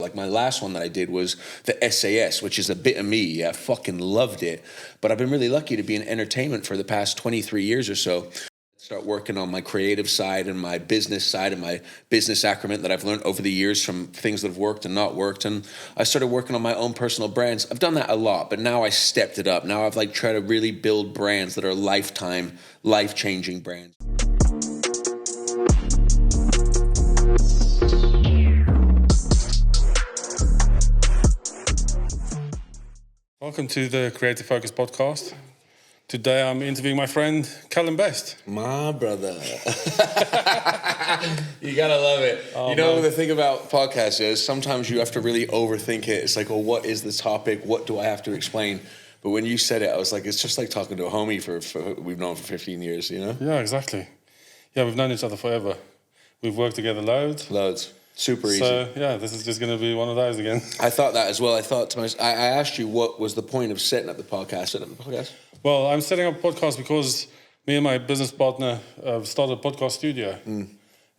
Like my last one that I did was the SAS, which is a bit of me. I fucking loved it. But I've been really lucky to be in entertainment for the past 23 years or so. Start working on my creative side and my business side and my business acumen that I've learned over the years from things that have worked and not worked. And I started working on my own personal brands. I've done that a lot, but now I stepped it up. Now I've like tried to really build brands that are lifetime, life-changing brands. Welcome to the Creative Focus podcast. Today I'm interviewing my friend Calum Best. My brother. You gotta love it. Oh, you know, man. the thing about podcasts is sometimes you have to really overthink it. It's like, well, what is the topic? What do I have to explain? But when you said it, I was like, it's just like talking to a homie we've known for 15 years, you know? Yeah, exactly. Yeah, we've known each other forever. We've worked together loads. Loads. Super easy. So, yeah, this is just going to be one of those again. I thought that as well. I thought to myself, I asked you what was the point of setting up the podcast? Well, I'm setting up a podcast because me and my business partner started a podcast studio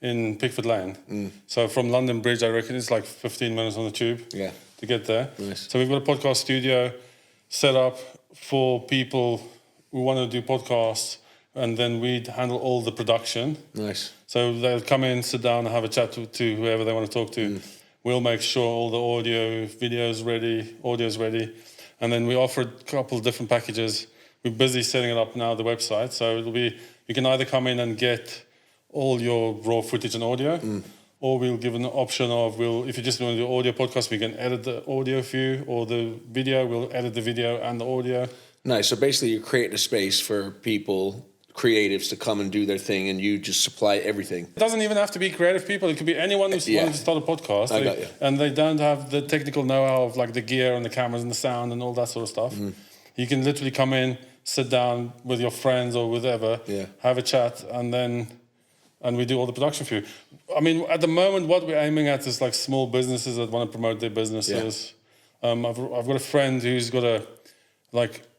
in Pickford Lane. So from London Bridge, I reckon it's like 15 minutes on the tube to get there. Nice. So we've got a podcast studio set up for people who want to do podcasts, and then we'd handle all the production. Nice. So they'll come in, sit down, and have a chat to whoever they want to talk to. We'll make sure all the audio, video's ready, audio's ready. And then we offer a couple of different packages. We're busy setting it up now, the website. So it'll be, you can either come in and get all your raw footage and audio, or we'll give an option of, if you just want to do audio podcast, we can edit the audio for you, or the video, we'll edit the video and the audio. Nice. So basically you're creating a space for people, creatives, to come and do their thing, and you just supply everything. It doesn't even have to be creative people. It could be anyone who's wanting to start a podcast. I got you. And they don't have the technical know-how of like the gear and the cameras and the sound and all that sort of stuff. You can literally come in, sit down with your friends or whatever, have a chat, and we do all the production for you. I mean, at the moment, what we're aiming at is like small businesses that want to promote their businesses. Yeah. I've got a friend who's got a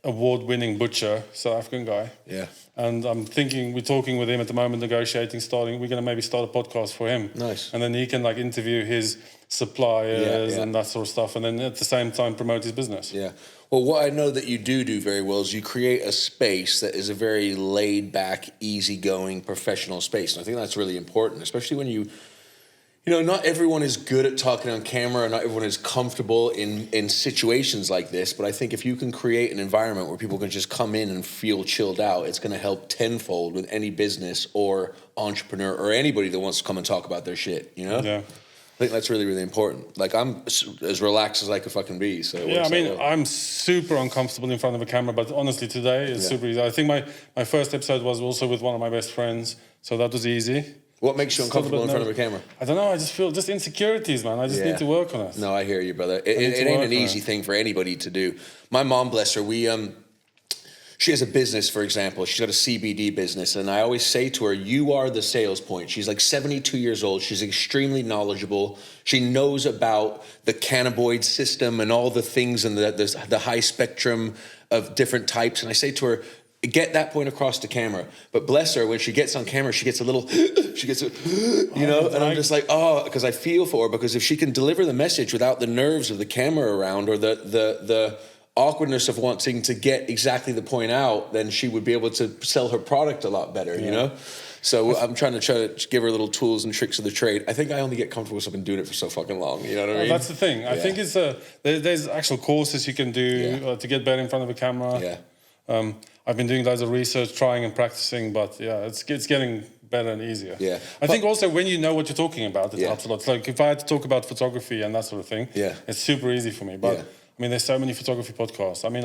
award-winning butcher, South African guy. Yeah. And we're talking with him at the moment, negotiating, we're going to maybe start a podcast for him. Nice. And then he can like interview his suppliers and that sort of stuff, and then at the same time promote his business. Yeah. Well, what I know that you do very well is you create a space that is a very laid-back, easygoing, professional space. And I think that's really important, especially when you know, not everyone is good at talking on camera, not everyone is comfortable in situations like this, but I think if you can create an environment where people can just come in and feel chilled out, it's going to help tenfold with any business or entrepreneur or anybody that wants to come and talk about their shit, you know? Yeah. I think that's really, really important. Like, I'm as relaxed as I could fucking be. So yeah, I mean, I'm super uncomfortable in front of a camera, but honestly, today it's super easy. I think my first episode was also with one of my best friends, so that was easy. What makes you uncomfortable in front of a camera? I don't know. I just feel just insecurities, man. I just need to work on it. No, I hear you, brother. It ain't an easy thing for anybody to do. My mom, bless her, she has a business, for example. She's got a CBD business, and I always say to her, you are the sales point. She's like 72 years old. She's extremely knowledgeable. She knows about the cannabinoid system and all the things and the high spectrum of different types. And I say to her, get that point across the camera. But bless her, when she gets on camera, she gets a little, you know, and I'm just like, because I feel for her, because if she can deliver the message without the nerves of the camera around or the awkwardness of wanting to get exactly the point out, then she would be able to sell her product a lot better, you know? So I'm trying to give her little tools and tricks of the trade. I think I only get comfortable because I've been doing it for so fucking long, you know what I mean? That's the thing. I think it's there's actual courses you can do to get better in front of a camera. Yeah. I've been doing loads of research, trying and practicing, but it's getting better and easier. Yeah. I think also when you know what you're talking about, it helps a lot. It's like if I had to talk about photography and that sort of thing, it's super easy for me. But I mean, there's so many photography podcasts. I mean,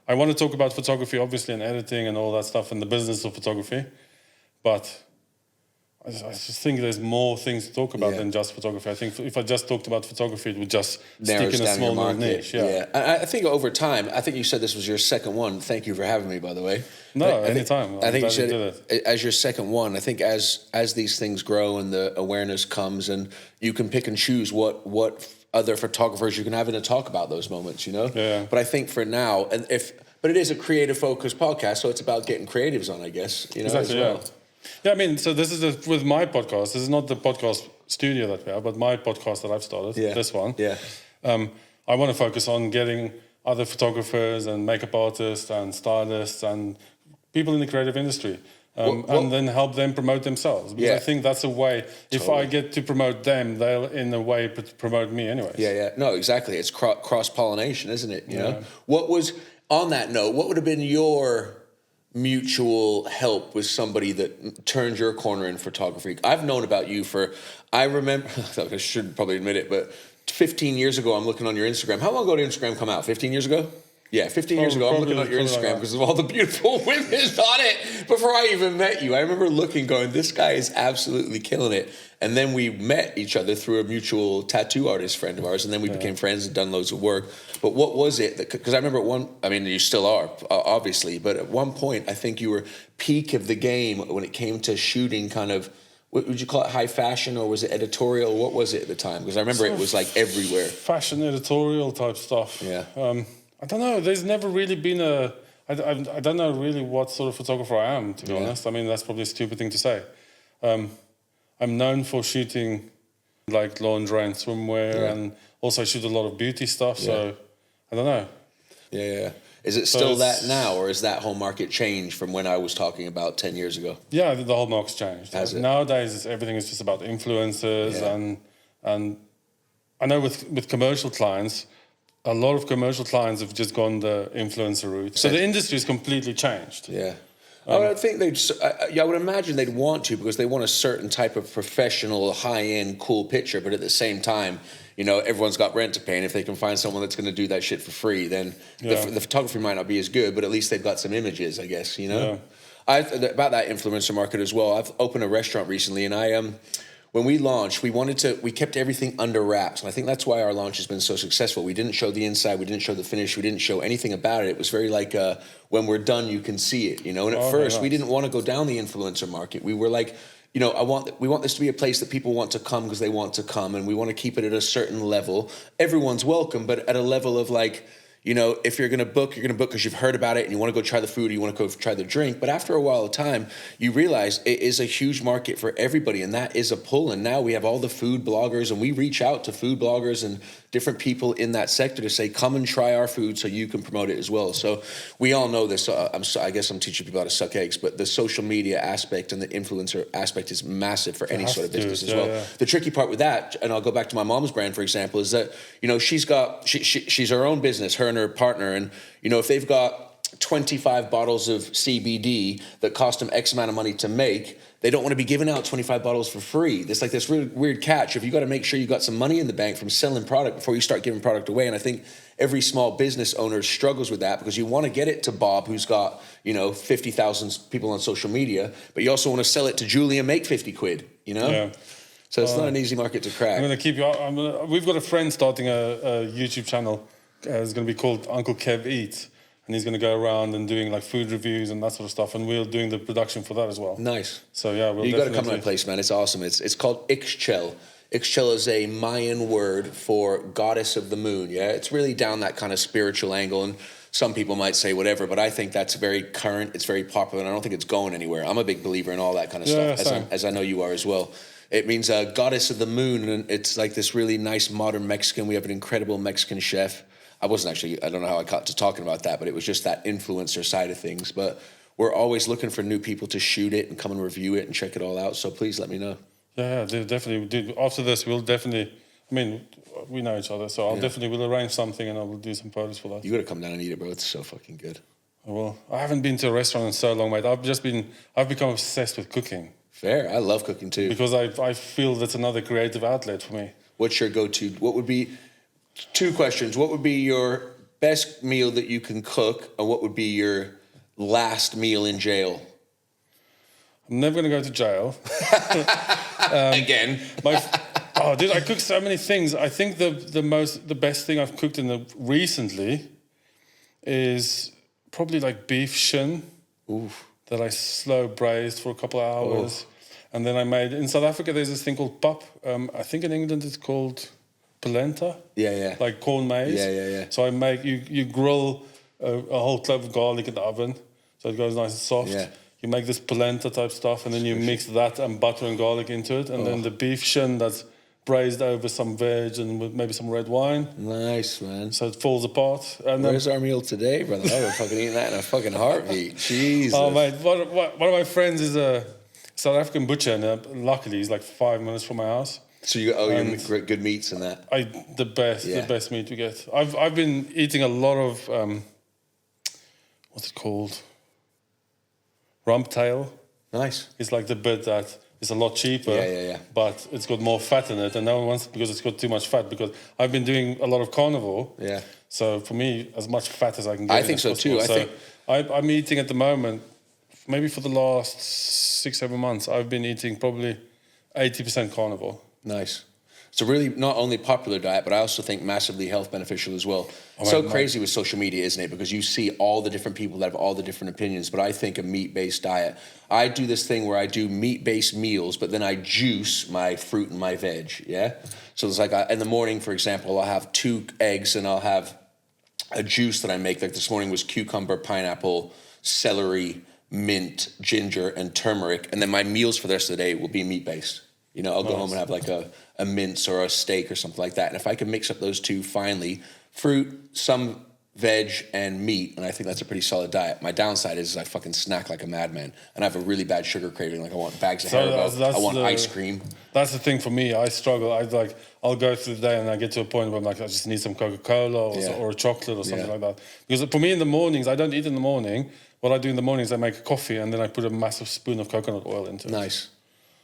I want to talk about photography, obviously, and editing and all that stuff and the business of photography, but I just think there's more things to talk about than just photography. I think if I just talked about photography, it would just stick in a small little niche. Yeah. I think over time, I think you said this was your second one. Thank you for having me, by the way. No, anytime. I think you said it as your second one. I think as these things grow and the awareness comes, and you can pick and choose what other photographers you can have in to talk about those moments, you know? Yeah. But I think for now, but it is a creative focused podcast, so it's about getting creatives on, I guess, you know, exactly, as well. Yeah, I mean, so this is with my podcast. This is not the podcast studio that we have, but my podcast that I've started, this one. Yeah. I want to focus on getting other photographers and makeup artists and stylists and people in the creative industry. And then help them promote themselves. Because I think that's a way, if I get to promote them, they'll in a way promote me anyways. Yeah. No, exactly. It's cross-pollination, isn't it? You know? What was, on that note, what would have been your mutual help with somebody that turned your corner in photography? I've known about you I remember, I should probably admit it, but 15 years ago, I'm looking on your Instagram. How long ago did Instagram come out? 15 years ago? Yeah, 15 years ago, I'm looking at your Instagram because of all the beautiful women on it before I even met you. I remember looking, going, this guy is absolutely killing it. And then we met each other through a mutual tattoo artist friend of ours, and then we became friends and done loads of work. But what was it? Because I remember you still are, obviously, but at one point, I think you were peak of the game when it came to shooting kind of, what would you call it, high fashion, or was it editorial? What was it at the time? Because I remember it was like everywhere. Fashion editorial type stuff. Yeah. I don't know. There's never really been I don't know really what sort of photographer I am, to be honest. I mean, that's probably a stupid thing to say. I'm known for shooting like lingerie and swimwear, and also I shoot a lot of beauty stuff. So I don't know. Yeah. Is it still that now, or is that whole market changed from when I was talking about 10 years ago? Yeah, the whole market's changed. Has it? Nowadays, everything is just about influencers, and I know with commercial clients, a lot of commercial clients have just gone the influencer route. So the industry has completely changed. Yeah. I think I would imagine they'd want to, because they want a certain type of professional, high-end, cool picture. But at the same time, everyone's got rent to pay. And if they can find someone that's going to do that shit for free, then the photography might not be as good, but at least they've got some images, I guess, Yeah. About that influencer market as well. I've opened a restaurant recently, and when we launched, we kept everything under wraps. And I think that's why our launch has been so successful. We didn't show the inside, we didn't show the finish, we didn't show anything about it. It was very like, when we're done, you can see it, And at first, we didn't want to go down the influencer market. We were like, we want this to be a place that people want to come because they want to come, and we want to keep it at a certain level. Everyone's welcome, but at a level of like, if you're going to book, you're going to book because you've heard about it and you want to go try the food, or you want to go try the drink. But after a while of time, you realize it is a huge market for everybody, and that is a pull. And now we have all the food bloggers, and we reach out to food bloggers and different people in that sector to say, come and try our food so you can promote it as well. So we all know this. I guess I'm teaching people how to suck eggs, but the social media aspect and the influencer aspect is massive for any sort of business as well. Yeah. The tricky part with that, and I'll go back to my mom's brand, for example, is that, she's her own business, her and her partner. And, if they've got 25 bottles of CBD that cost them X amount of money to make, they don't want to be giving out 25 bottles for free. There's like this really weird catch. If you got to make sure you got some money in the bank from selling product before you start giving product away. And I think every small business owner struggles with that, because you want to get it to Bob, who's got, 50,000 people on social media, but you also want to sell it to Julie and make 50 quid, Yeah. So it's not an easy market to crack. I'm going to keep you. We've got a friend starting a YouTube channel. It's going to be called Uncle Kev Eats. And he's going to go around and doing like food reviews and that sort of stuff, and we're doing the production for that as well. Nice. So yeah, you got to come to my place, man. It's awesome. It's called Ixchel. Ixchel is a Mayan word for goddess of the moon. Yeah, it's really down that kind of spiritual angle, and some people might say whatever, but I think that's very current. It's very popular, and I don't think it's going anywhere. I'm a big believer in all that kind of stuff, as I know you are as well. It means goddess of the moon, and it's like this really nice modern Mexican. We have an incredible Mexican chef. I don't know how I got to talking about that, but it was just that influencer side of things. But we're always looking for new people to shoot it and come and review it and check it all out. So please let me know. Yeah, definitely. After this, we'll definitely, we know each other, so we'll arrange something and I will do some photos for that. You got to come down and eat it, bro. It's so fucking good. Well, I haven't been to a restaurant in so long, mate. I've become obsessed with cooking. Fair. I love cooking too. Because I feel that's another creative outlet for me. What's your go-to? What would be... 2 questions. What would be your best meal that you can cook, and what would be your last meal in jail? I'm never going to go to jail. Again. Dude, I cook so many things. I think the best thing I've cooked recently is probably like beef shin. Oof. That I slow braised for a couple of hours. And then I made... In South Africa, there's this thing called pap. I think in England it's called... polenta, like corn maize. Yeah. So you grill a whole clove of garlic in the oven, so it goes nice and soft. Yeah. you make this polenta type stuff, and then you mix that and butter and garlic into it, and then the beef shin that's braised over some veg and with maybe some red wine. Nice, man. So it falls apart. And where's our meal today, brother? I would fucking eat that in a fucking heartbeat. Jesus. Oh, mate. One of my friends is a South African butcher, and luckily he's like 5 minutes from my house. So you great good meats and that. The best meat we get. I've been eating a lot of what's it called? Rump tail. Nice. It's like the bit that is a lot cheaper. Yeah. But it's got more fat in it, and no one wants it because it's got too much fat. Because I've been doing a lot of carnivore. Yeah. So for me, as much fat as I can get. I think so too. I'm eating at the moment. Maybe for the last 6-7 months, I've been eating probably 80% carnivore. Nice. It's a really not only popular diet, but I also think massively health beneficial as well. Crazy with social media, isn't it? Because you see all the different people that have all the different opinions. But I think a meat-based diet. I do this thing where I do meat-based meals, but then I juice my fruit and my veg. Yeah. So it's like in the morning, for example, I'll have 2 eggs and I'll have a juice that I make. Like this morning was cucumber, pineapple, celery, mint, ginger, and turmeric. And then my meals for the rest of the day will be meat-based. You know, I'll go home and have like a mince or a steak or something like that. And if I can mix up those two finely, fruit, some veg, and meat, and I think that's a pretty solid diet. My downside is I fucking snack like a madman. And I have a really bad sugar craving. Like I want bags of Haribo. I want ice cream. That's the thing for me. I struggle. I'll go through the day and I get to a point where I'm like, I just need some Coca-Cola or a chocolate or something like that. Because for me in the mornings, I don't eat in the morning. What I do in the morning is I make a coffee and then I put a massive spoon of coconut oil into it. Nice.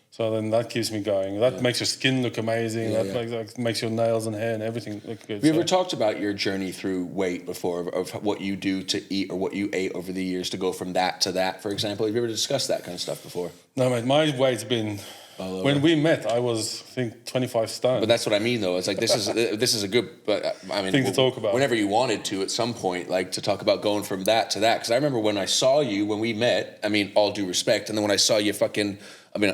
So then that keeps me going. That makes your skin look amazing. That makes your nails and hair and everything look good. Have you ever talked about your journey through weight before, of what you do to eat or what you ate over the years to go from that to that, for example? Have you ever discussed that kind of stuff before? No, mate. My weight's been... When we met, I was, I think, 25 stone. But that's what I mean, though. It's like this is a good, thing to talk about. Whenever you wanted to, at some point, like to talk about going from that to that. Because I remember when I saw you when we met. I mean, all due respect, and then when I saw you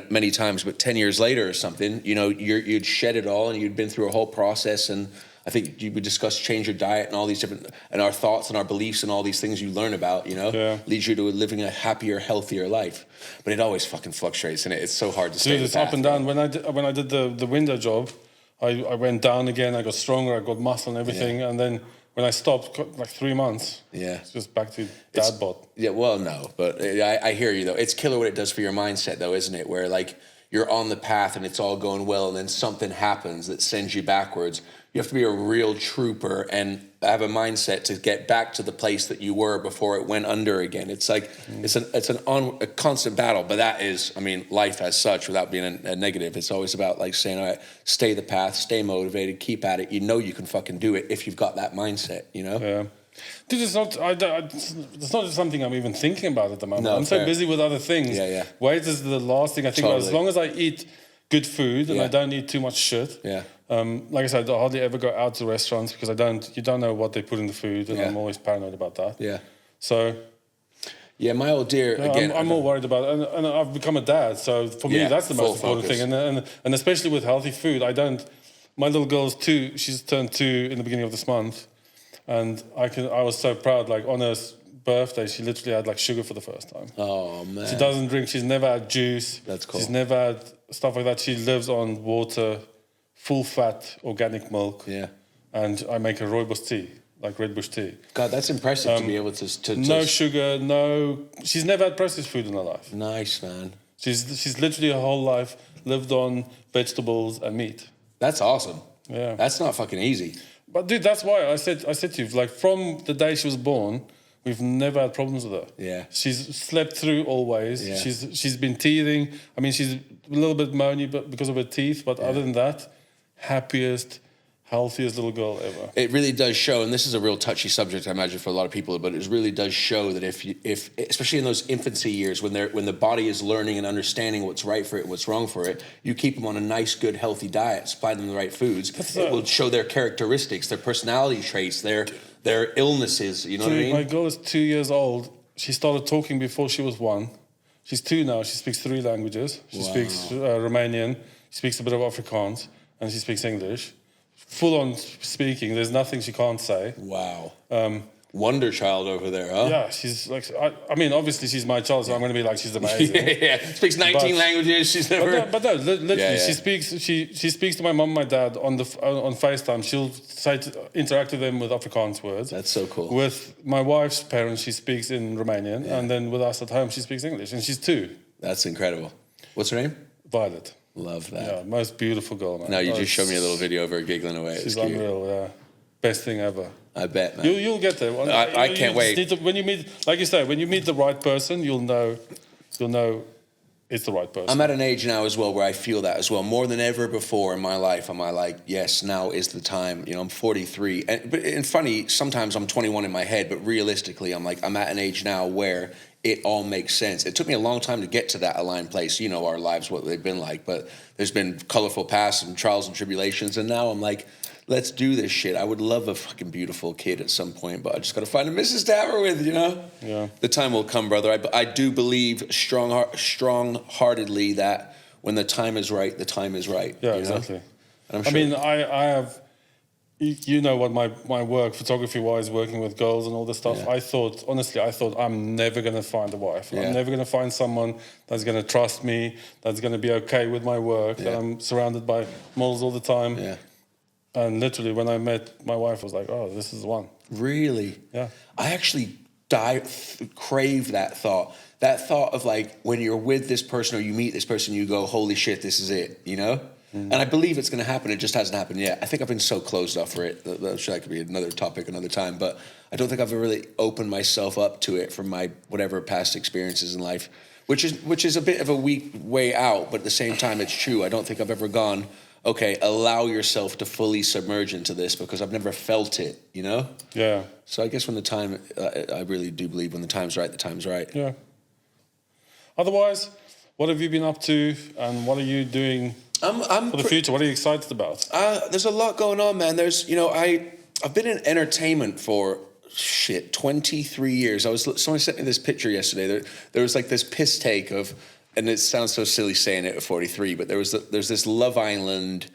many times, but 10 years later or something, you know, you'd shed it all and you'd been through a whole process. And I think you would discuss change your diet and all these different, and our thoughts and our beliefs and all these things you learn about, you know, leads you to living a happier, healthier life. But it always fucking fluctuates, and it's so hard to stay. It's up and down. When I did the window job, I went down again. I got stronger. I got muscle and everything. And then when I stopped, like 3 months, it's just back to dad bod. Yeah, well, no, but I hear you though. It's killer what it does for your mindset though, isn't it? Where like you're on the path and it's all going well, and then something happens that sends you backwards. You have to be a real trooper and have a mindset to get back to the place that you were before it went under again. It's like it's a constant battle, but that is, I mean, life as such, without being a negative. It's always about like saying, all right, stay the path, stay motivated, keep at it. You know you can fucking do it if you've got that mindset, you know? Yeah. Dude, it's not something I'm even thinking about at the moment. No, I'm so busy with other things. Weight is the last thing I think about. As long as I eat good food and I don't eat too much shit. Like I said, I hardly ever go out to restaurants because you don't know what they put in the food, and I'm always paranoid about that. So my old dear, again, I'm more worried about it, and I've become a dad, so for me that's the most important thing. And especially with healthy food, my little girl's 2, she's turned 2 in the beginning of this month, and I was so proud, like on her birthday, she literally had like sugar for the first time. Oh man. She doesn't drink, she's never had juice. That's cool. She's never had stuff like that. She lives on water, full fat, organic milk. And I make a rooibos tea, like Red Bush tea. God, that's impressive to be able to no sugar, she's never had processed food in her life. Nice, man. She's literally her whole life lived on vegetables and meat. That's awesome. Yeah. That's not fucking easy. But dude, that's why I said to you, like from the day she was born, we've never had problems with her. Yeah. She's slept through always. Yeah. She's been teething. I mean, she's a little bit moany but because of her teeth, but other than that, happiest, healthiest little girl ever. It really does show, and this is a real touchy subject, I imagine, for a lot of people, but it really does show that if especially in those infancy years when the body is learning and understanding what's right for it and what's wrong for it, you keep them on a nice, good, healthy diet, supply them the right foods. It will show their characteristics, their personality traits, their illnesses. You know what I mean? My girl is 2 years old. She started talking before she was 1. She's 2 now. She speaks 3 languages. She speaks Romanian. She speaks a bit of Afrikaans. And she speaks English. Full on speaking. There's nothing she can't say. Wow. wonder child over there, huh? Yeah, she's like, I mean, obviously she's my child, so I'm going to be like, she's amazing. Yeah. Speaks 19 languages. She's never. But no, literally, she speaks to my mum and my dad on FaceTime. She'll interact with them with Afrikaans words. That's so cool. With my wife's parents, she speaks in Romanian, and then with us at home, she speaks English, and she's 2. That's incredible. What's her name? Violet. Love that. Yeah, most beautiful girl, man. No, you just showed me a little video of her giggling away. She's unreal, yeah. Best thing ever. I bet, man. You'll get there. I can't wait. When you meet, like you say, when you meet the right person, you'll know it's the right person. I'm at an age now as well where I feel that as well. More than ever before in my life, am I like, yes, now is the time. You know, I'm 43. And funny, sometimes I'm 21 in my head, but realistically, I'm at an age now where it all makes sense. It took me a long time to get to that aligned place. You know our lives, what they've been like. But there's been colorful pasts and trials and tribulations. And now I'm like, let's do this shit. I would love a fucking beautiful kid at some point, but I just got to find a Mrs. to have her with, you know? Yeah. The time will come, brother. I do believe strong-heartedly that when the time is right, the time is right. Yeah, exactly. And I'm sure. I mean, I have, you know what my work, photography-wise, working with girls and all this stuff, Yeah. honestly, I thought I'm never going to find a wife. Yeah. I'm never going to find someone that's going to trust me, that's going to be okay with my work, that I'm surrounded by models all the time. Yeah. And literally, when I met my wife, I was like, oh, this is the one. Really? Yeah. I actually crave that thought. That thought of like when you're with this person or you meet this person, you go, holy shit, this is it, you know? And I believe it's going to happen. It just hasn't happened yet. I think I've been so closed off for it. That could be another topic another time. But I don't think I've really opened myself up to it from my whatever past experiences in life, which is a bit of a weak way out. But at the same time, it's true. I don't think I've ever gone, okay, allow yourself to fully submerge into this because I've never felt it, you know? Yeah. So I guess when the time, I really do believe when the time's right, the time's right. Yeah. Otherwise, what have you been up to and what are you doing for the future? What are you excited about? There's a lot going on, man. There's, you know, I've been in entertainment for 23 years. Someone sent me this picture yesterday. There was like this piss take of, and it sounds so silly saying it at 43, but there's this Love Island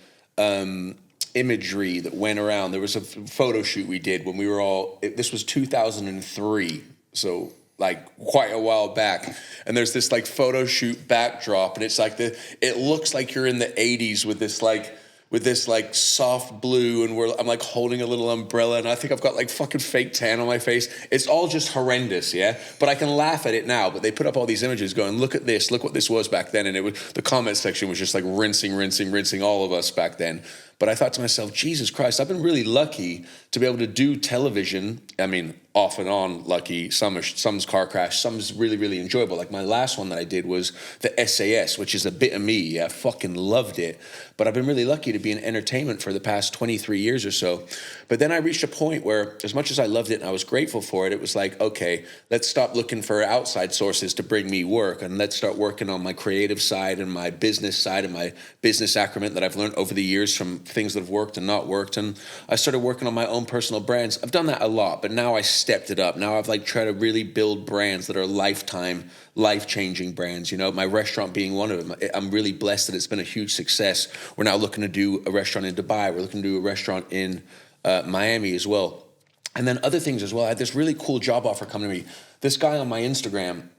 imagery that went around. There was a photo shoot we did when we were all, this was 2003, so like quite a while back. And there's this like photo shoot backdrop, and it's like it looks like you're in the 80s with this like soft blue, and I'm like holding a little umbrella, and I think I've got like fucking fake tan on my face. It's all just horrendous, yeah? But I can laugh at it now, but they put up all these images going, look at this, look what this was back then, and the comment section was just like rinsing all of us back then. But I thought to myself, Jesus Christ, I've been really lucky to be able to do television. I mean, off and on lucky. Some's car crash, some's really, really enjoyable. Like my last one that I did was the SAS, which is a bit of me. I fucking loved it. But I've been really lucky to be in entertainment for the past 23 years or so. But then I reached a point where, as much as I loved it and I was grateful for it, it was like, okay, let's stop looking for outside sources to bring me work, and let's start working on my creative side and my business side and my business acumen that I've learned over the years from things that have worked and not worked. And I started working on my own personal brands. I've done that a lot, but now I stepped it up. Now I've like tried to really build brands that are lifetime, life-changing brands. You know, my restaurant being one of them. I'm really blessed that it's been a huge success. We're now looking to do a restaurant in Dubai. We're looking to do a restaurant in Miami as well. And then other things as well. I had this really cool job offer come to me. This guy on my Instagram.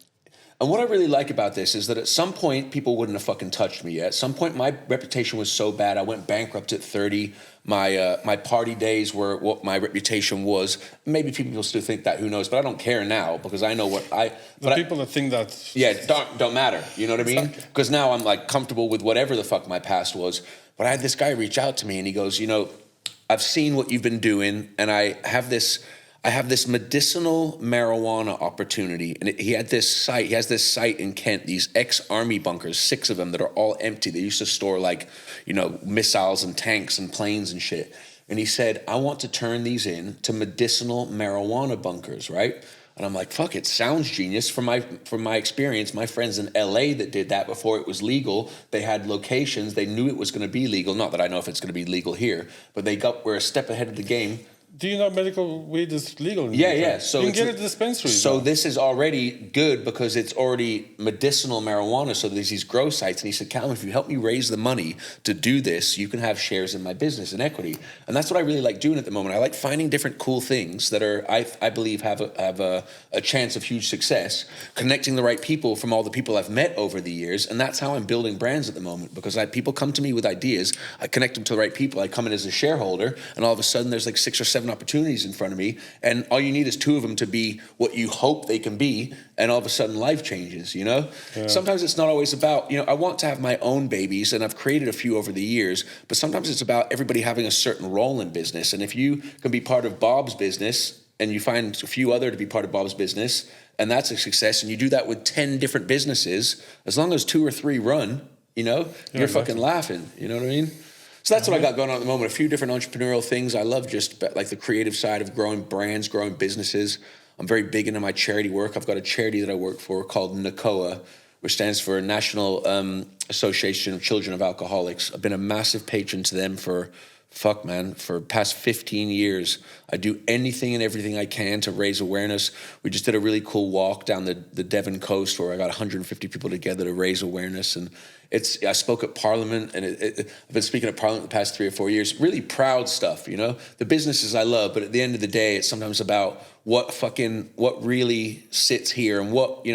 And what I really like about this is that at some point, people wouldn't have fucking touched me yet. At some point, my reputation was so bad. I went bankrupt at 30. My party days were what my reputation was. Maybe people still think that, who knows? But I don't care now because I know what people that think that... Yeah, don't matter. You know what I mean? Because now I'm like comfortable with whatever the fuck my past was. But I had this guy reach out to me and he goes, you know, I've seen what you've been doing and I have this medicinal marijuana opportunity. And he has this site in Kent, these ex-army bunkers, 6 of them that are all empty. They used to store like, you know, missiles and tanks and planes and shit. And he said, I want to turn these into medicinal marijuana bunkers, right? And I'm like, fuck, it sounds genius. From my experience, my friends in LA that did that before it was legal, they had locations, they knew it was going to be legal. Not that I know if it's going to be legal here, but we're a step ahead of the game. Do you know medical weed is legal in the Yeah, UK? yeah. So you can get it at dispensaries. So this is already good because it's already medicinal marijuana. So there's these grow sites. And he said, Calum, if you help me raise the money to do this, you can have shares in my business and equity. And that's what I really like doing at the moment. I like finding different cool things that are, I believe, have a chance of huge success, connecting the right people from all the people I've met over the years. And that's how I'm building brands at the moment, because people come to me with ideas. I connect them to the right people. I come in as a shareholder, and all of a sudden there's like 6 or 7 opportunities in front of me, and all you need is 2 of them to be what you hope they can be, and all of a sudden life changes, you know? Yeah. Sometimes it's not always about, I want to have my own babies, and I've created a few over the years, but sometimes it's about everybody having a certain role in business. And if you can be part of Bob's business, and you find a few other to be part of Bob's business, and that's a success, and you do that with 10 different businesses, as long as 2 or 3 run, you're exactly. Fucking laughing, you know what I mean? So that's what I got going on at the moment. A few different entrepreneurial things. I love just like the creative side of growing brands, growing businesses. I'm very big into my charity work. I've got a charity that I work for called NACOA, which stands for National Association of Children of Alcoholics. I've been a massive patron to them for past 15 years. I do anything and everything I can to raise awareness. We just did a really cool walk down the Devon coast where I got 150 people together to raise awareness. And I spoke at Parliament, and I've been speaking at Parliament the past 3 or 4 years. Really proud stuff, The businesses I love, but at the end of the day, it's sometimes about what really sits here, and what,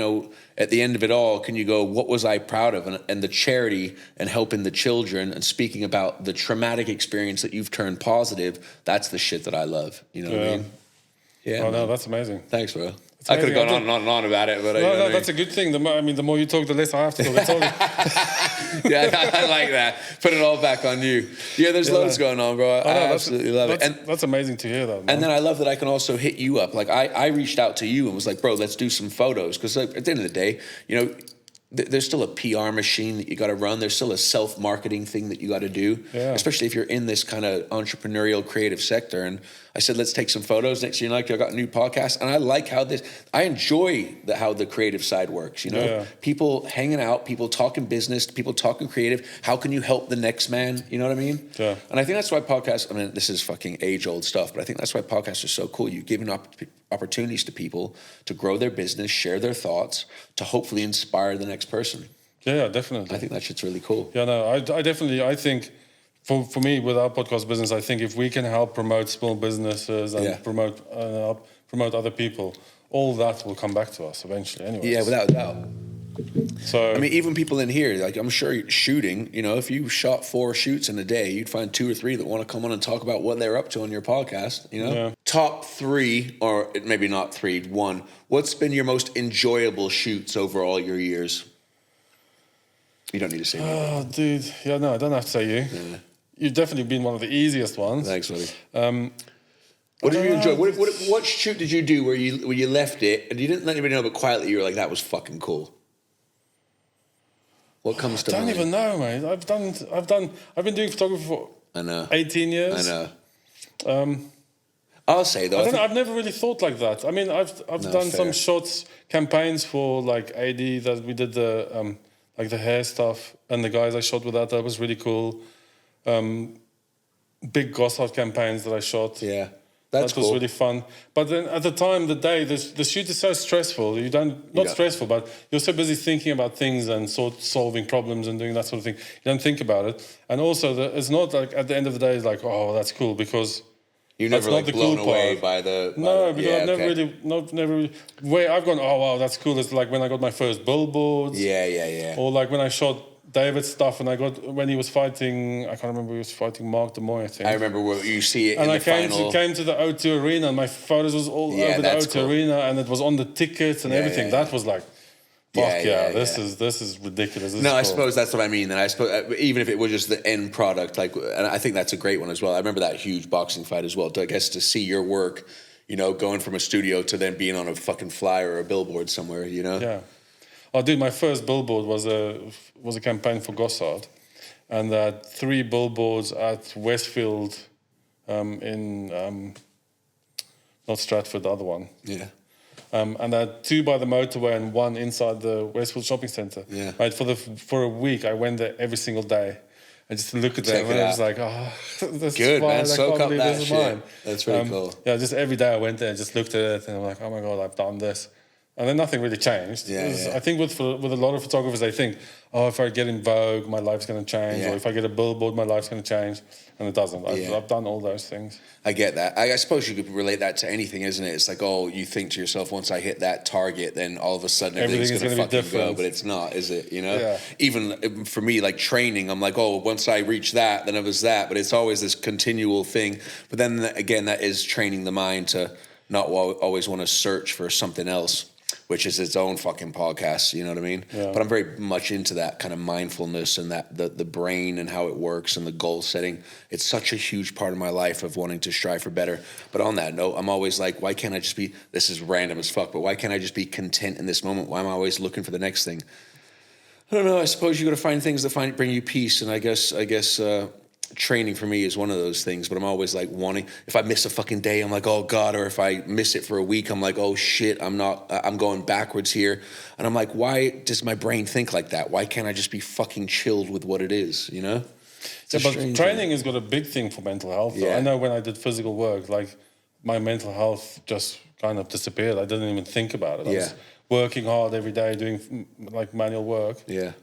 at the end of it all, can you go, what was I proud of? And the charity and helping the children and speaking about the traumatic experience that you've turned positive, that's the shit that I love. You know what I mean? Yeah. Oh, no, that's amazing. Thanks, bro. I could have gone on and on and on about it, but no, that's a good thing. The more you talk, the less I have to talk. That's all. Yeah, I like that. Put it all back on you. Yeah, there's loads going on, bro. I absolutely love it. And that's amazing to hear that, man. And then I love that I can also hit you up. Like I reached out to you and was like, bro, let's do some photos. Because at the end of the day, there's still a PR machine that you got to run. There's still a self-marketing thing that you got to do, especially if you're in this kind of entrepreneurial creative sector. And I said, let's take some photos. Next thing you know, I got a new podcast. And I like I enjoy how the creative side works, People hanging out, people talking business, people talking creative. How can you help the next man? You know what I mean? Yeah. And I think that's why podcasts, this is fucking age-old stuff, but I think that's why podcasts are so cool. You're giving opportunities to people to grow their business, share their thoughts, to hopefully inspire the next person. Yeah, definitely. I think that shit's really cool. Yeah, no, I think for me, with our podcast business, I think if we can help promote small businesses and promote other people, all that will come back to us eventually anyway. Yeah, without a doubt. So even people in here, like I'm sure shooting, if you shot 4 shoots in a day, you'd find 2 or 3 that want to come on and talk about what they're up to on your podcast, Yeah. Top 3, or maybe not 3, 1. What's been your most enjoyable shoots over all your years? You don't need to say me. Oh, dude. Yeah, no, I don't have to say you. Yeah. You've definitely been one of the easiest ones. Thanks, buddy. What did you enjoy? What shoot did you do where you left it and you didn't let anybody know, but quietly you were like, that was fucking cool? What comes to mind? I don't even know, mate. I've been doing photography for 18 years. I know. I'll say though, I've never really thought like that. I've done some shots, campaigns for like AD that we did the like the hair stuff, and the guys I shot with that was really cool. Big Gossard campaigns that I shot. Yeah. That was really fun. But then at the time, the shoot is so stressful. Not stressful, but you're so busy thinking about things and solving problems and doing that sort of thing. You don't think about it. And also, it's not like at the end of the day, it's like, oh, that's cool, because you're never like blown away by the... because I've never really... Where I've gone, oh, wow, that's cool. It's like when I got my first billboards. Yeah. Or like when I shot David's stuff, and when he was fighting, I can't remember, he was fighting Mark DeMoy, I think. I remember where you see it in the final. And I came to the O2 Arena, and my photos was all over the O2 Arena, and it was on the tickets and everything. That was like, this is ridiculous. I suppose that's what I mean. And I suppose even if it was just the end product, and I think that's a great one as well. I remember that huge boxing fight as well. I guess to see your work, going from a studio to then being on a fucking flyer or a billboard somewhere, Yeah. Oh, dude, my first billboard was a campaign for Gossard, and that 3 billboards at Westfield, in not Stratford, the other one. Yeah. And that 2 by the motorway and 1 inside the Westfield shopping centre. Yeah. Right, for a week, I went there every single day, I just look at Check them and it I was out. like, oh, this Good, is mine. man. I Soak can't up believe that this is shit. mine. That's really cool. Yeah, just every day I went there and just looked at it and I'm like, oh my God, I've done this. And then nothing really changed. Yeah. I think with a lot of photographers, they think, oh, if I get in Vogue, my life's going to change. Yeah. Or if I get a billboard, my life's going to change. And it doesn't. I've done all those things. I get that. I suppose you could relate that to anything, isn't it? It's like, oh, you think to yourself, once I hit that target, then all of a sudden everything's going to fucking different. go. But it's not, is it? You know? Yeah. Even for me, like training, I'm like, oh, once I reach that, then it was that. But it's always this continual thing. But then again, that is training the mind to not always want to search for something else, which is its own fucking podcast, you know what I mean? Yeah. But I'm very much into that kind of mindfulness and that the brain and how it works and the goal setting. It's such a huge part of my life of wanting to strive for better. But on that note, I'm always like, why can't I just be, this is random as fuck, but why can't I just be content in this moment? Why am I always looking for the next thing? I don't know. I suppose you got to find things that bring you peace. And I guess training for me is one of those things, but I'm always like wanting, if I miss a fucking day, I'm like, oh God, or if I miss it for a week, I'm like, oh shit, I'm going backwards here. And I'm like, why does my brain think like that? Why can't I just be fucking chilled with what it is, you know? Yeah, but training has got a big thing for mental health. Yeah. I know when I did physical work, like my mental health just kind of disappeared. I didn't even think about it. I was working hard every day, doing like manual work. Yeah.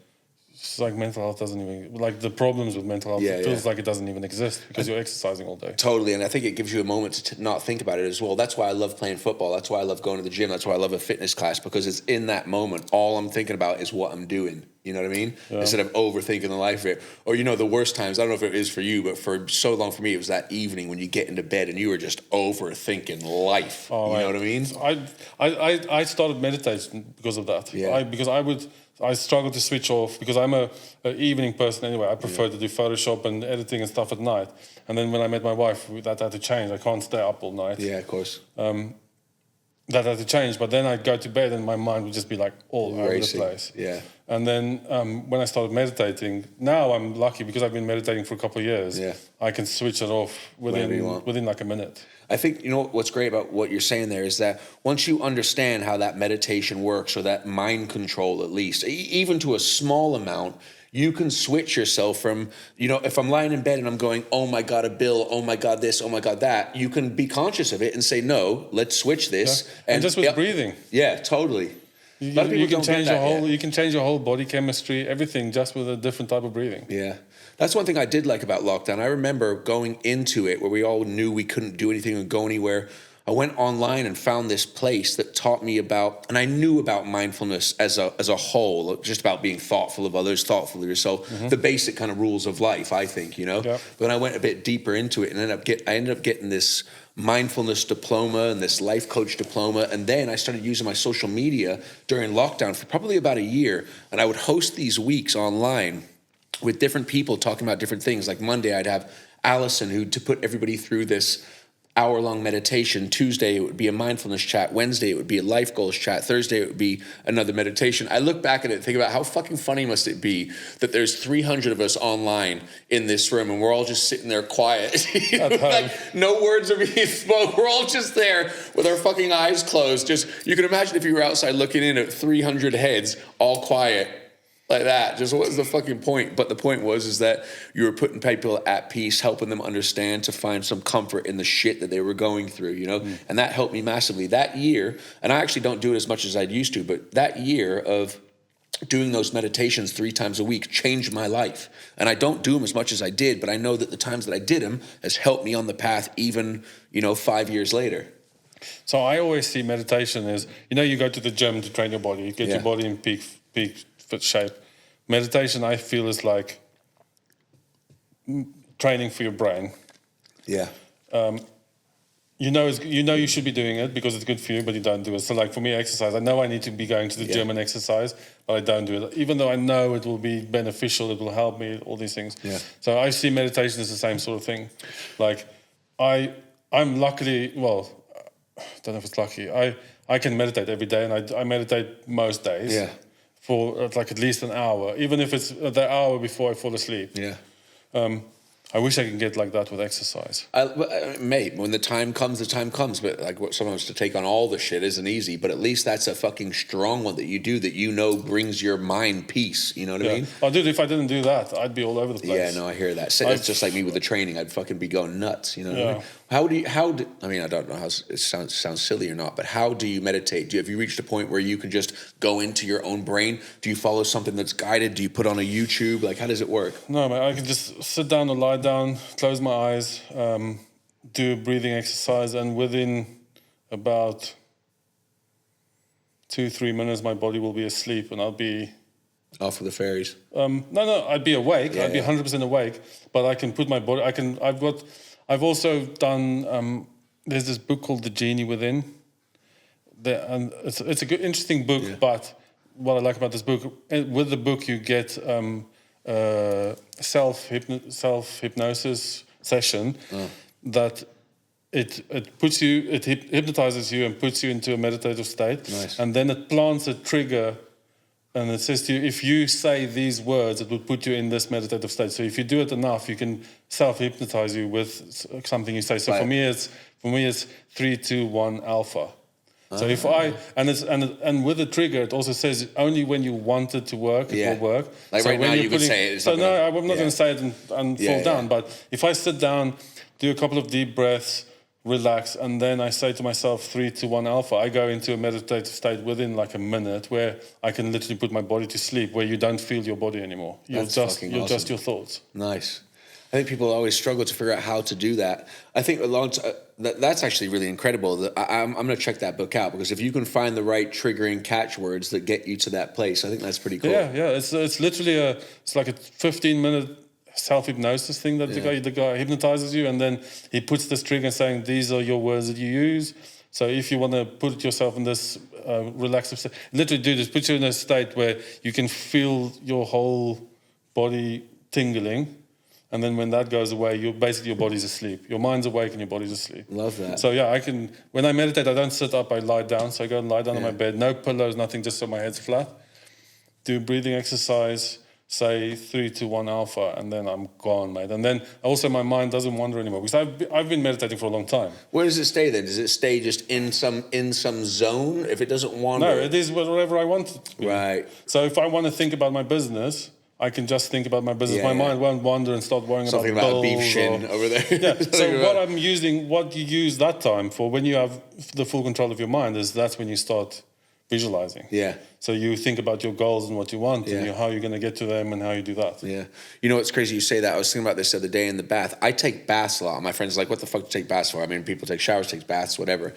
It's like mental health doesn't even, like the problems with mental health, it feels like it doesn't even exist because you're exercising all day. Totally, and I think it gives you a moment to not think about it as well. That's why I love playing football. That's why I love going to the gym. That's why I love a fitness class, because it's in that moment. All I'm thinking about is what I'm doing. You know what I mean? Yeah. Instead of overthinking the life of it. Or, you know, the worst times, I don't know if it is for you, but for so long for me, it was that evening when you get into bed and you were just overthinking life. You know what I mean? I started meditating because of that. Yeah. Because I struggle to switch off because I'm an evening person anyway. I prefer to do Photoshop and editing and stuff at night. And then when I met my wife, that had to change. I can't stay up all night. Yeah, of course. That had to change. But then I'd go to bed and my mind would just be like all over the place. Yeah. And then when I started meditating, now I'm lucky because I've been meditating for a couple of years. Yeah. I can switch it off within like a minute. I think, you know, what's great about what you're saying there is that once you understand how that meditation works, or that mind control at least, even to a small amount, you can switch yourself from, you know, if I'm lying in bed and I'm going, oh my God, a bill, oh my God, this, oh my God, that, you can be conscious of it and say, no, let's switch this. Yeah. And just with breathing. Yeah, totally. You can change your whole body chemistry, everything, just with a different type of breathing. Yeah. That's one thing I did like about lockdown. I remember going into it where we all knew we couldn't do anything or go anywhere. I went online and found this place that taught me about, and I knew about mindfulness as a whole, just about being thoughtful of others, thoughtful of yourself, the basic kind of rules of life, I think, you know. Yep. But I went a bit deeper into it and I ended up getting this mindfulness diploma and this life coach diploma. And then I started using my social media during lockdown for probably about a year. And I would host these weeks online with different people talking about different things. Like Monday, I'd have Allison to put everybody through this hour-long meditation. Tuesday, it would be a mindfulness chat. Wednesday, it would be a life goals chat. Thursday, it would be another meditation. I look back at it and think about how fucking funny must it be that there's 300 of us online in this room and we're all just sitting there quiet. Like no words are being spoken. We're all just there with our fucking eyes closed. Just, you can imagine if you were outside looking in at 300 heads, all quiet. Like that, just what was the fucking point? But the point is that you were putting people at peace, helping them understand, to find some comfort in the shit that they were going through, you know? And that helped me massively. That year, and I actually don't do it as much as I'd used to, but that year of doing those meditations 3 times a week changed my life. And I don't do them as much as I did, but I know that the times that I did them has helped me on the path even, 5 years later. So I always see meditation as, you go to the gym to train your body, you get your body in peak fit shape. Meditation, I feel, is like training for your brain. Yeah. You should be doing it because it's good for you, but you don't do it. So like for me, exercise, I know I need to be going to the gym and exercise, but I don't do it. Even though I know it will be beneficial, it will help me, all these things. Yeah. So I see meditation as the same sort of thing. Like I'm luckily, well, I don't know if it's lucky. I can meditate every day, and I meditate most days. Yeah. For like at least an hour, even if it's the hour before I fall asleep. Yeah. I wish I could get like that with exercise. Mate, when the time comes, the time comes. But like, sometimes to take on all the shit isn't easy. But at least that's a fucking strong one that you do that brings your mind peace. You know what I mean? Oh, dude, if I didn't do that, I'd be all over the place. Yeah, no, I hear that. It's just like me with the training. I'd fucking be going nuts. You know what I mean? I mean, I don't know how it sounds silly or not, but how do you meditate? Have you reached a point where you can just go into your own brain? Do you follow something that's guided? Do you put on a YouTube? Like, how does it work? No, man, I can just sit down or lie down, close my eyes, do a breathing exercise, and within about 2-3 minutes, my body will be asleep, and I'll be off with the fairies. No, I'd be awake. I'd be 100% awake, but I can put my body. I've also done. There's this book called The Genie Within. And it's a good, interesting book. Yeah. But what I like about this book, with the book, you get self hypnosis session that it hypnotizes you and puts you into a meditative state. Nice. And then it plants a trigger. And it says to you, if you say these words, it will put you in this meditative state. So if you do it enough, you can self-hypnotize you with something you say. So for me, it's 3, 2, 1 alpha. So if and with the trigger, it also says only when you want it to work, it will work. Like so right now, you could say it. So no, I'm not going to say it and fall down. But if I sit down, do a couple of deep breaths, relax, and then I say to myself 3, 2, 1 alpha, I go into a meditative state within like a minute where I can literally put my body to sleep, where you don't feel your body anymore. You're just your thoughts. Nice. I think people always struggle to figure out how to do that. I think that's actually really incredible. I'm going to check that book out, because if you can find the right triggering catchwords that get you to that place, I think that's pretty cool. Yeah. It's literally it's like a 15-minute self-hypnosis thing that the guy hypnotizes you, and then he puts this trigger saying these are your words that you use. So if you want to put yourself in this relaxed state, literally do this, put you in a state where you can feel your whole body tingling, and then when that goes away, your body's asleep. Your mind's awake and your body's asleep. Love that. So yeah, when I meditate, I don't sit up, I lie down. So I go and lie down on my bed, no pillows, nothing, just so my head's flat. Do breathing exercise, say 3, 2, 1 alpha, and then I'm gone, mate. And then also my mind doesn't wander anymore, because I've been meditating for a long time. Where does it stay then? Does it stay just in some zone if it doesn't wander? No, it is whatever I want it to be. Right. So if I want to think about my business, I can just think about my business. My mind won't wander and start worrying something about beef shin over there. Yeah. So what you use that time for, when you have the full control of your mind, that's when you start visualizing. Yeah. So you think about your goals and what you want, and how you're going to get to them and how you do that. Yeah. You know, it's crazy you say that. I was thinking about this the other day in the bath. I take baths a lot. My friends are like, what the fuck do you take baths for? I mean, people take showers, take baths, whatever.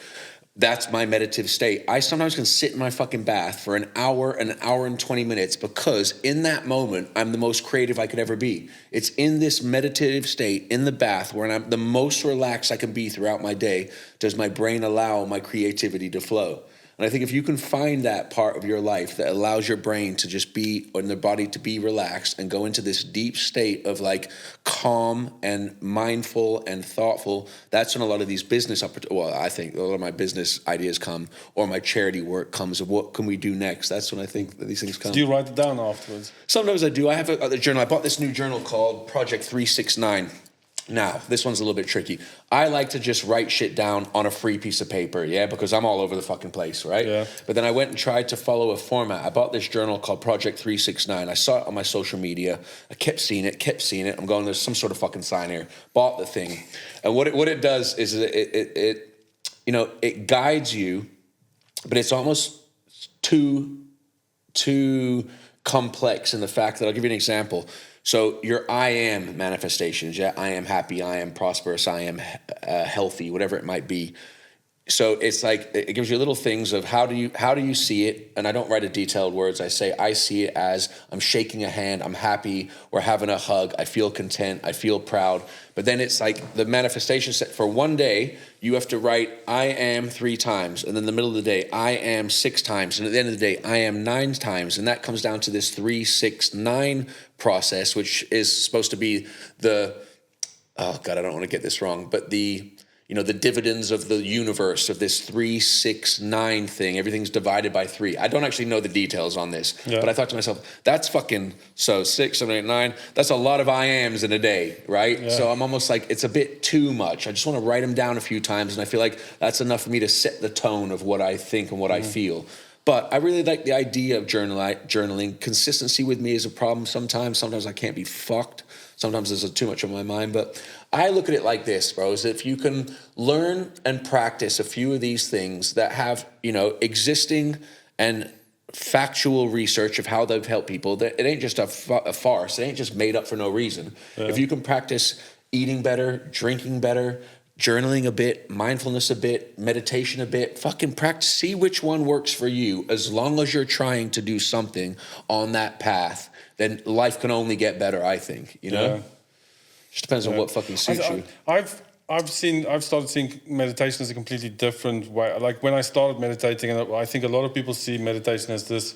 That's my meditative state. I sometimes can sit in my fucking bath for an hour and 20 minutes, because in that moment, I'm the most creative I could ever be. It's in this meditative state in the bath where I'm the most relaxed I can be throughout my day. Does my brain allow my creativity to flow? And I think if you can find that part of your life that allows your brain to just be, and the body to be relaxed and go into this deep state of like calm and mindful and thoughtful, that's when a lot of these business I think a lot of my business ideas come, or my charity work comes, of what can we do next. That's when I think that these things come. Do you write it down afterwards? Sometimes I do. I have a journal. I bought this new journal called Project 369. Now, this one's a little bit tricky. I like to just write shit down on a free piece of paper, because I'm all over the fucking place, right? Yeah. But then I went and tried to follow a format. I bought this journal called Project 369. I saw it on my social media. I kept seeing it. I'm going, there's some sort of fucking sign here. Bought the thing. And what it does is it guides you, but it's almost too complex in the fact that, I'll give you an example. So your I am manifestations, I am happy, I am prosperous, I am healthy, whatever it might be. So it's like, it gives you little things of how do you see it? And I don't write a detailed words. I say, I see it as I'm shaking a hand, I'm happy, we're having a hug, I feel content, I feel proud. But then it's like the manifestation set for one day, you have to write I am 3 times. And then in the middle of the day, I am 6 times. And at the end of the day, I am 9 times. And that comes down to this 3, 6, 9 process, which is supposed to be I don't want to get this wrong, but the dividends of the universe, of this 3, 6, 9 thing. Everything's divided by 3. I don't actually know the details on this, but I thought to myself, that's fucking, so 6, 7, 8, 9, that's a lot of I ams in a day, right? Yeah. So I'm almost like, it's a bit too much. I just want to write them down a few times, and I feel like that's enough for me to set the tone of what I think and what I feel. But I really like the idea of journaling. Consistency with me is a problem sometimes. Sometimes I can't be fucked. Sometimes there's too much on my mind. But I look at it like this, bro, is if you can learn and practice a few of these things that have, existing and factual research of how they've helped people, that it ain't just a farce. It ain't just made up for no reason. Yeah. If you can practice eating better, drinking better, journaling a bit, mindfulness a bit, meditation a bit, fucking practice, see which one works for you. As long as you're trying to do something on that path, then life can only get better, I think, Yeah. Just depends on what fucking suits you. I've started seeing meditation as a completely different way. Like when I started meditating, and I think a lot of people see meditation as this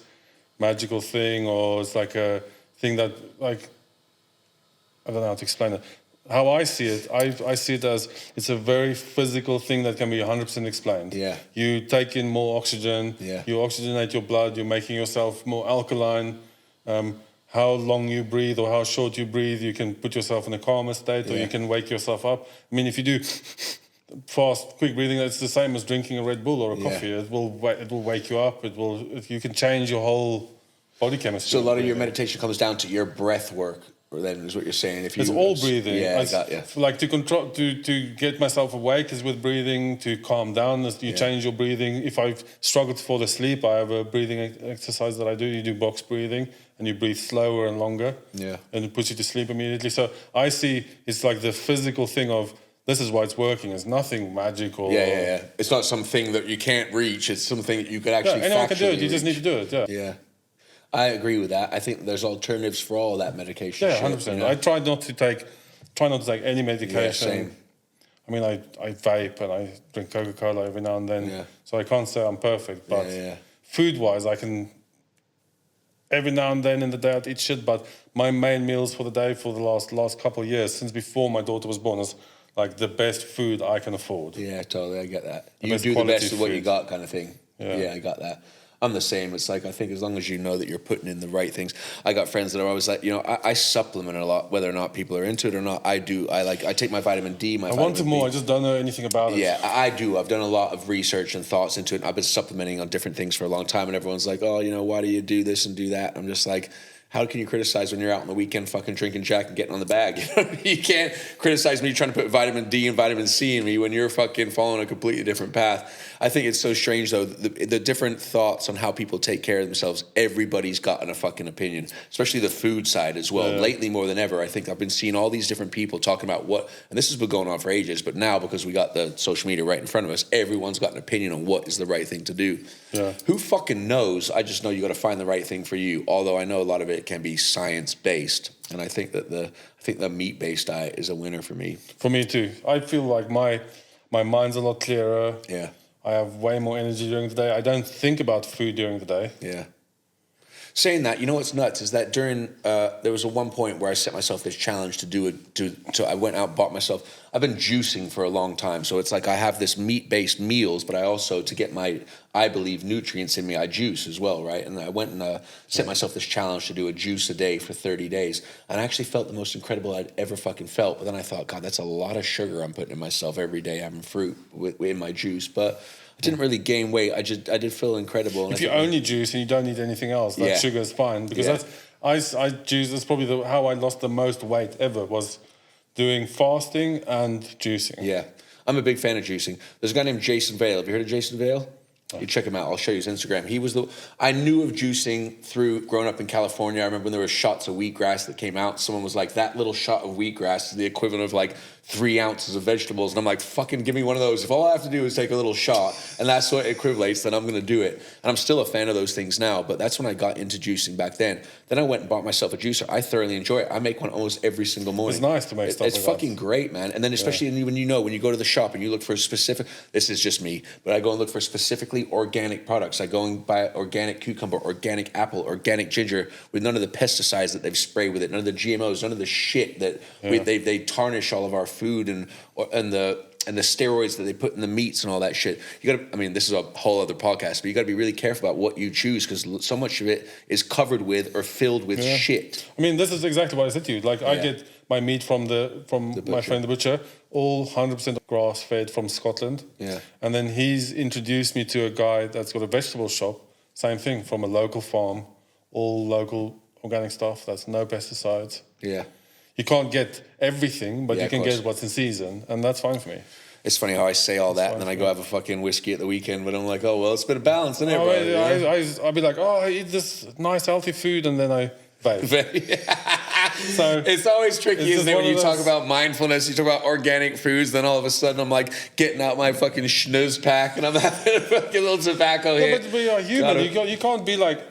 magical thing, or it's like a thing that, like, I don't know how to explain it. How I see it, I see it as it's a very physical thing that can be 100% explained. Yeah. You take in more oxygen. Yeah. You oxygenate your blood. You're making yourself more alkaline. How long you breathe or how short you breathe, you can put yourself in a calmer state, or you can wake yourself up. I mean, if you do fast, quick breathing, it's the same as drinking a Red Bull or a coffee. It will wake you up. You can change your whole body chemistry. So a lot of your meditation comes down to your breath work. Or then is what you're saying. It's all breathing. Yeah, I got you. Like to get myself awake is with breathing. To calm down is you change your breathing. If I've struggled to fall asleep, I have a breathing exercise that I do. You do box breathing, and you breathe slower and longer. Yeah. And it puts you to sleep immediately. So I see it's like the physical thing of this is why it's working. It's nothing magical. Yeah. It's not something that you can't reach. It's something that you could actually. Anyone can do it. You just need to do it. Yeah. I agree with that. I think there's alternatives for all of that medication. Yeah, 100%. I try not to take any medication. Yeah, same. I mean, I vape and I drink Coca-Cola every now and then. Yeah. So I can't say I'm perfect, but food-wise, I can every now and then in the day I'd eat shit. But my main meals for the day for the last couple of years, since before my daughter was born, is like the best food I can afford. Yeah, totally. I get that. You do the best of what you got, kind of thing. Yeah, I got that. I'm the same. It's like, I think as long as you know that you're putting in the right things. I got friends that are always like, I supplement a lot, whether or not people are into it or not. I do. I take my vitamin D, I want to more. I just don't know anything about it. Yeah, I do. I've done a lot of research and thoughts into it. I've been supplementing on different things for a long time, and everyone's like, oh, why do you do this and do that? I'm just like, how can you criticize when you're out on the weekend fucking drinking Jack and getting on the bag? You can't criticize me trying to put vitamin D and vitamin C in me when you're fucking following a completely different path. I think it's so strange, though, the different thoughts on how people take care of themselves. Everybody's gotten a fucking opinion, especially the food side as well. Yeah. Lately, more than ever, I think I've been seeing all these different people talking about and this has been going on for ages, but now because we got the social media right in front of us, everyone's got an opinion on what is the right thing to do. Yeah. Who fucking knows? I just know you got to find the right thing for you, although I know a lot of it can be science-based, and I think that the meat-based diet is a winner for me. For me too. I feel like my mind's a lot clearer. Yeah. I have way more energy during the day. I don't think about food during the day. Yeah. Saying that, what's nuts is that during there was one point where I set myself this challenge so I went out and bought myself. I've been juicing for a long time, so it's like I have this meat-based meals, but I also, to get I believe, nutrients in me, I juice as well, right? And I went and set myself this challenge to do a juice a day for 30 days, and I actually felt the most incredible I'd ever fucking felt. But then I thought, God, that's a lot of sugar I'm putting in myself every day, having fruit in my juice, but I didn't really gain weight. I did feel incredible. And if you only juice and you don't need anything else, that sugar is fine. Because I juice. That's probably how I lost the most weight ever, was doing fasting and juicing. Yeah, I'm a big fan of juicing. There's a guy named Jason Vale. Have you heard of Jason Vale? You check him out. I'll show you his Instagram. I knew of juicing through growing up in California. I remember when there were shots of wheatgrass that came out. Someone was like, that little shot of wheatgrass is the equivalent of like 3 ounces of vegetables. And I'm like, fucking give me one of those. If all I have to do is take a little shot and that's what it equivalates, then I'm going to do it. And I'm still a fan of those things now, but that's when I got into juicing back then. Then I went and bought myself a juicer. I thoroughly enjoy it. I make one almost every single morning. It's nice to make stuff. It's fucking great, man. And then especially when you go to the shop and you look for a specific, this is just me, but I go and look for specifically organic products. I go and buy organic cucumber, organic apple, organic ginger with none of the pesticides that they've sprayed with it, none of the GMOs, none of the shit that they tarnish all of our food and and the steroids that they put in the meats and all that shit. You got to, I mean, this is a whole other podcast, but you got to be really careful about what you choose because so much of it is covered with or filled with shit. I mean, this is exactly what I said to you. Like, I get my meat from my friend the butcher, all 100% grass fed from Scotland. Yeah. And then he's introduced me to a guy that's got a vegetable shop, same thing, from a local farm, all local organic stuff. That's no pesticides. Yeah. You can't get everything, but you can get what's in season, and that's fine for me. It's funny how I say all that, and then I go have a fucking whiskey at the weekend, but I'm like, oh, well, it's a bit of balance, isn't it? I'll be like, oh, I eat this nice, healthy food, and then I vape. So it's always tricky, isn't it, when you talk about mindfulness, you talk about organic foods, then all of a sudden I'm like getting out my fucking schnooze pack, and I'm having a fucking little tobacco hit. But you're human. You can't be like,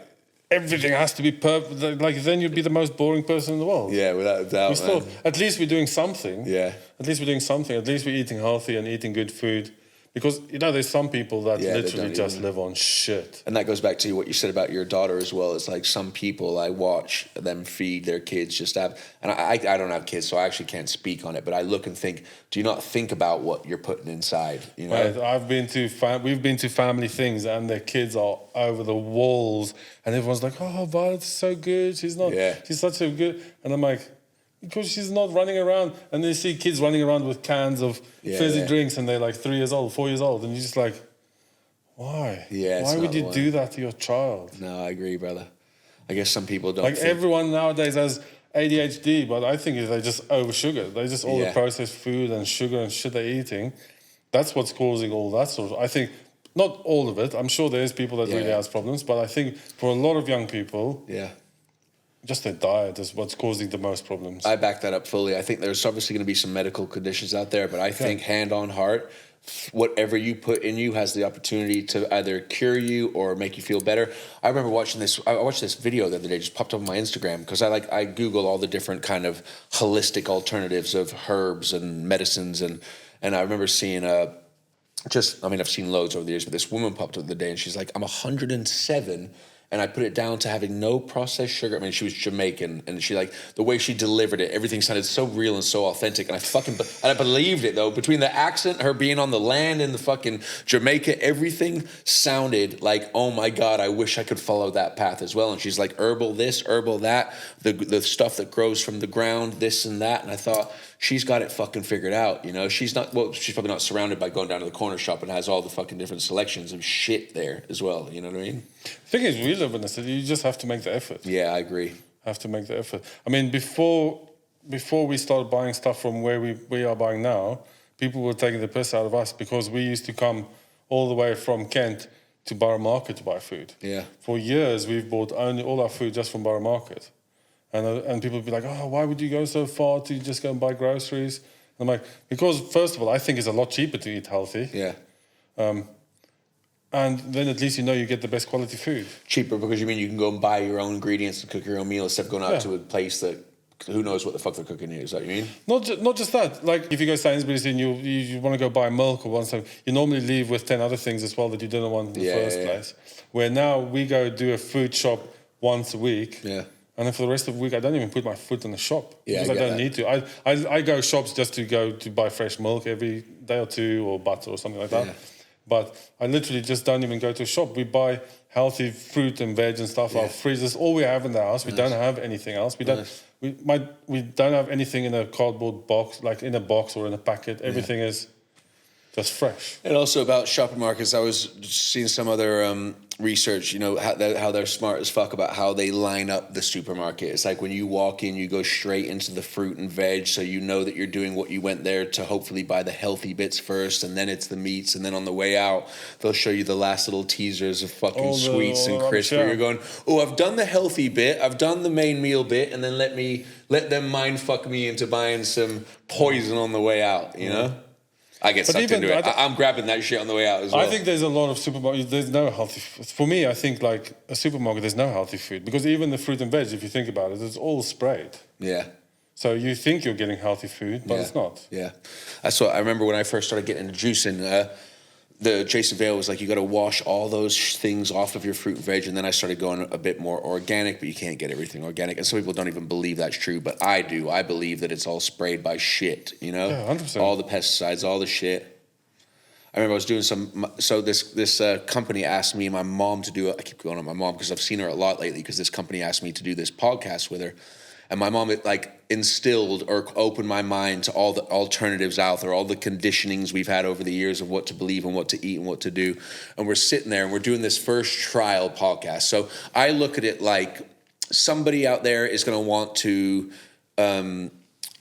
everything has to be perfect. Like, then you'd be the most boring person in the world. Yeah, without a doubt. At least we're doing something. Yeah. At least we're doing something. At least we're eating healthy and eating good food. Because, there's some people that literally just live on shit. And that goes back to what you said about your daughter as well. It's like some people, I watch them feed their kids just have, and I don't have kids, so I actually can't speak on it, but I look and think, do you not think about what you're putting inside? You know? Right. We've been to family things, and their kids are over the walls, and everyone's like, oh, Violet's so good. She's such a good, and I'm like, because she's not running around, and they see kids running around with cans of fizzy drinks, and they're like 3 years old, 4 years old, and you're just like, why? Yeah, why would you do that to your child? No, I agree, brother. I guess some people don't. Like, everyone nowadays has ADHD, but I think they just over sugar. They just all the processed food and sugar and shit they're eating. That's what's causing all that sort of. I think not all of it. I'm sure there's people that really has problems, but I think for a lot of young people, just their diet is what's causing the most problems. I back that up fully. I think there's obviously going to be some medical conditions out there, but I think hand on heart, whatever you put in you has the opportunity to either cure you or make you feel better. I remember watching this. I watched this video the other day, just popped up on my Instagram because I Google all the different kind of holistic alternatives of herbs and medicines, and I remember seeing I've seen loads over the years, but this woman popped up the other day and she's like, I'm 107. And I put it down to having no processed sugar. I mean, she was Jamaican, and she the way she delivered it, everything sounded so real and so authentic. And I believed it though. Between the accent, her being on the land in the fucking Jamaica, everything sounded like, oh my God, I wish I could follow that path as well. And she's like, herbal this, herbal that, the stuff that grows from the ground, this and that. And I thought, she's got it fucking figured out, She's probably not surrounded by going down to the corner shop and has all the fucking different selections of shit there as well, you know what I mean? The thing is, we live in a city, you just have to make the effort. Yeah, I agree. Have to make the effort. I mean, before we started buying stuff from where we are buying now, people were taking the piss out of us because we used to come all the way from Kent to Borough Market to buy food. Yeah. For years, we've bought all our food just from Borough Market. And people would be like, oh, why would you go so far to just go and buy groceries? And I'm like, because first of all, I think it's a lot cheaper to eat healthy. Yeah. And then at least you get the best quality food. Cheaper because you mean you can go and buy your own ingredients and cook your own meal instead of going out to a place that who knows what the fuck they're cooking here. Is that what you mean? Not just that. Like if you go to Sainsbury's and you want to go buy milk or something, you normally leave with 10 other things as well that you didn't want in the first place. Where now we go do a food shop once a week. Yeah. And then for the rest of the week, I don't even put my foot in the shop because I don't need to. I go shops just to go to buy fresh milk every day or two or butter or something like that. Yeah. But I literally just don't even go to a shop. We buy healthy fruit and veg and stuff. Our freezers, all we have in the house. We don't have anything else. We don't have anything in a cardboard box, like in a box or in a packet. Everything is just fresh. And also about shopping markets, I was seeing some other research, how they're smart as fuck about how they line up the supermarket. It's like when you walk in, you go straight into the fruit and veg, so you know that you're doing what you went there to hopefully buy the healthy bits first, and then it's the meats, and then on the way out, they'll show you the last little teasers of fucking sweets and crisps where you're going, oh, I've done the healthy bit, I've done the main meal bit, and then let them mind fuck me into buying some poison on the way out, you know? I get sucked into it. I'm grabbing that shit on the way out as well. I think there's a lot of supermarkets. There's no healthy food. For me, I think like a supermarket, there's no healthy food. Because even the fruit and veg, if you think about it, it's all sprayed. Yeah. So you think you're getting healthy food, but it's not. Yeah. That's what I remember when I first started getting into juicing. the Jason Vale was like, you got to wash all those things off of your fruit and veg. And then I started going a bit more organic, but you can't get everything organic. And some people don't even believe that's true, but I do. I believe that it's all sprayed by shit, you know? Yeah, 100%. All the pesticides, all the shit. I remember I was doing this company asked me and my mom to do it. I keep going on my mom because I've seen her a lot lately, because this company asked me to do this podcast with her. And my mom, instilled or opened my mind to all the alternatives out there, all the conditionings we've had over the years of what to believe and what to eat and what to do. And we're sitting there and we're doing this first trial podcast. So I look at it like somebody out there is going to want to,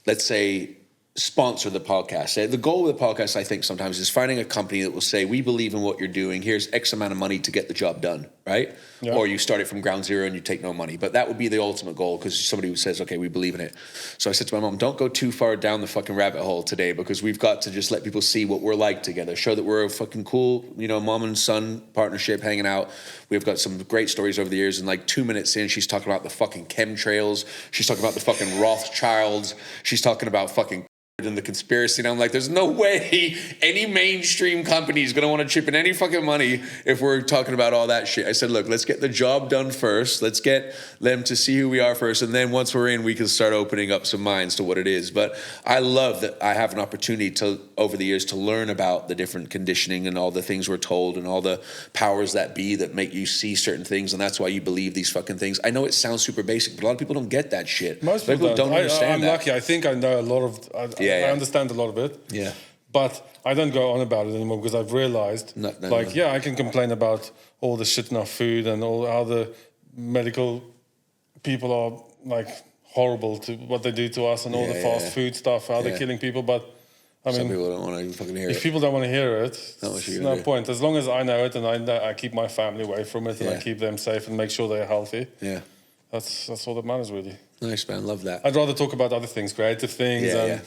let's say, sponsor the podcast. The goal of the podcast, I think, sometimes is finding a company that will say, we believe in what you're doing. Here's X amount of money to get the job done, right? Yeah. Or you start it from ground zero and you take no money. But that would be the ultimate goal, because somebody who says, okay, we believe in it. So I said to my mom, don't go too far down the fucking rabbit hole today, because we've got to just let people see what we're like together. Show that we're a fucking cool, mom and son partnership hanging out. We've got some great stories over the years. And 2 minutes in, she's talking about the fucking chemtrails. She's talking about the fucking Rothschilds. She's talking about fucking and the conspiracy, and I'm like, there's no way any mainstream company is going to want to chip in any fucking money if we're talking about all that shit. I said, look, let's get the job done first. Let's get them to see who we are first, and then once we're in, we can start opening up some minds to what it is. But I love that I have an opportunity to, over the years, to learn about the different conditioning and all the things we're told and all the powers that be that make you see certain things, and that's why you believe these fucking things. I know it sounds super basic, but a lot of people don't get that shit. Most people don't understand I'm lucky. I think I know a lot of... I understand a lot of it. Yeah. But I don't go on about it anymore, because I've realized, I can complain about all the shit in our food and all how the medical people are horrible to what they do to us, and all the fast food stuff, how they're killing people. But I mean, some people don't want to even fucking hear it. If people don't want to hear it, there's no point. As long as I know it, and I keep my family away from it, and I keep them safe and make sure they're healthy. Yeah. That's all that matters, really. Nice, man. Love that. I'd rather talk about other things, creative things.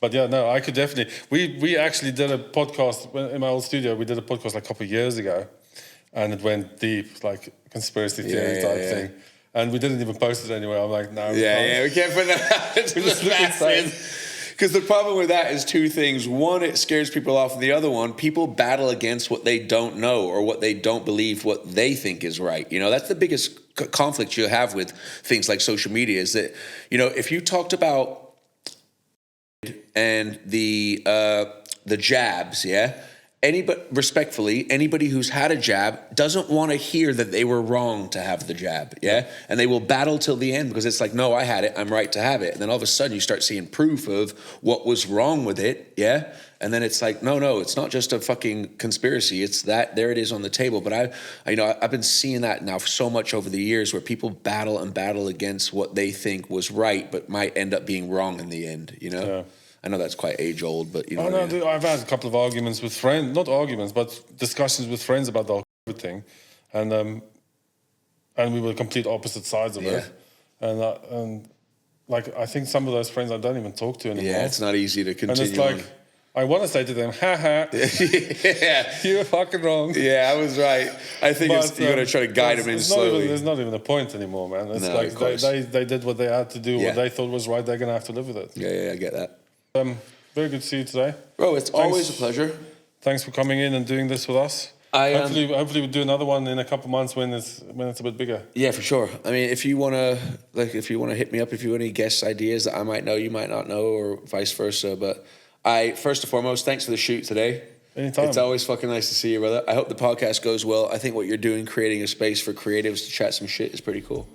But yeah, no, I could definitely. We actually did a podcast in my old studio. We did a podcast a couple of years ago, and it went deep, conspiracy theory type thing. And we didn't even post it anywhere. I'm like, no. We can't put that out into the masses. Because the problem with that is two things. One, it scares people off. And the other one, people battle against what they don't know or what they don't believe, what they think is right. That's the biggest conflict you have with things like social media, is that, if you talked about and the jabs, anybody who's had a jab doesn't want to hear that they were wrong to have the jab, and they will battle till the end, because it's like, no, I had it, I'm right to have it. And then all of a sudden you start seeing proof of what was wrong with it, and then it's like, no, it's not just a fucking conspiracy, it's that there it is on the table. But I've been seeing that now so much over the years, where people battle against what they think was right but might end up being wrong in the end. I know that's quite age old, but what I mean? I've had a couple of arguments with friends, not arguments, but discussions with friends about the whole COVID thing, and we were complete opposite sides of it, and I think some of those friends I don't even talk to anymore. Yeah, it's not easy to continue. And it's I want to say to them, you were fucking wrong. Yeah, I was right. I think you got to try to guide them in slowly. There's not even a point anymore, man. It's they did what they had to do, what they thought was right. They're going to have to live with it. Yeah, I get that. Very good to see you today. Bro, it's always a pleasure. Thanks for coming in and doing this with us. Hopefully we'll do another one in a couple of months when it's a bit bigger. Yeah, for sure. I mean, if you wanna hit me up, if you want any guest ideas that I might know, you might not know, or vice versa. But first and foremost, thanks for the shoot today. Anytime. It's always fucking nice to see you, brother. I hope the podcast goes well. I think what you're doing, creating a space for creatives to chat some shit, is pretty cool.